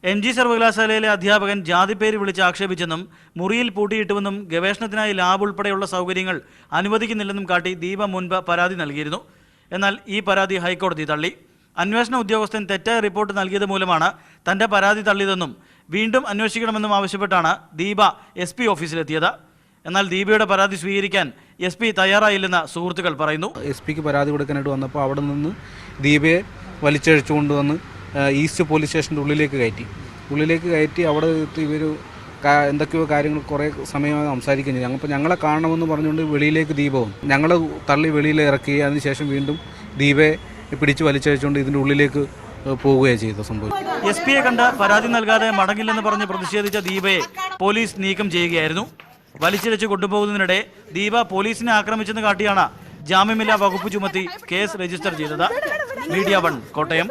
MG സർവകലാശാലയിലെ അധ്യാപകൻ ജാതിപ്പേര് വിളിച്ച് ആക്ഷേപിച്ചെന്നും മുറിയിൽ പൂട്ടിയിട്ടുവെന്നും ഗവേഷണത്തിനായി ലാബ് ഉൾപ്പെടെയുള്ള സൗകര്യങ്ങൾ അനുവദിക്കുന്നില്ലെന്നും കാട്ടി ദീപ മുൻപ് പരാതി നൽകിയിരുന്നു. എന്നാൽ ഈ പരാതി ഹൈക്കോടതി തള്ളി. അന്വേഷണ ഉദ്യോഗസ്ഥൻ തെറ്റായ റിപ്പോർട്ട് നൽകിയത് മൂലമാണ് തന്റെ പരാതി തള്ളിയതെന്നും വീണ്ടും അന്വേഷിക്കണമെന്നും ആവശ്യപ്പെട്ടാണ് ദീപ SP ഓഫീസിലെത്തിയത്. എന്നാൽ ദീപയുടെ പരാതി സ്വീകരിക്കാൻ SP തയ്യാറായില്ലെന്ന് സുഹൃത്തുക്കൾ പറയുന്നു. SP-ക്ക് പരാതി കൊടുക്കാനായിട്ട് വന്നപ്പോൾ അവിടെ നിന്ന് ദീപയെ വലിച്ചഴിച്ചുകൊണ്ടുവന്ന് ഈസ്റ്റ് പോലീസ് സ്റ്റേഷൻ്റെ ഉള്ളിലേക്ക് കയറ്റി അവിടെ ഇവർ എന്തൊക്കെയോ കാര്യങ്ങൾ കുറേ സമയം സംസാരിക്കുകയും ചെയ്തു. അപ്പോൾ ഞങ്ങളെ കാണണമെന്ന് പറഞ്ഞുകൊണ്ട് വെളിയിലേക്ക് ദീപവും ഞങ്ങൾ തള്ളി വെളിയിൽ ഇറക്കി അതിനുശേഷം വീണ്ടും ദീപയെ പിടിച്ച് വലിച്ചഴിച്ചുകൊണ്ട് ഇതിൻ്റെ ഉള്ളിലേക്ക് പോവുകയാണ് ചെയ്തത്. സംഭവം SP-യെ കണ്ട് പരാതി നൽകാതെ മടങ്ങില്ലെന്ന് പറഞ്ഞ് പ്രതിഷേധിച്ച ദീപയെ പോലീസ് നീക്കം ചെയ്യുകയായിരുന്നു. വലിച്ചിഴച്ച് കൊണ്ടുപോകുന്നതിനിടെ ദീപ പോലീസിനെ ആക്രമിച്ചെന്ന് കാട്ടിയാണ് ജാമ്യമില്ലാ വകുപ്പ് ചുമത്തി കേസ് രജിസ്റ്റർ ചെയ്തത്. മീഡിയ 1 കോട്ടയം.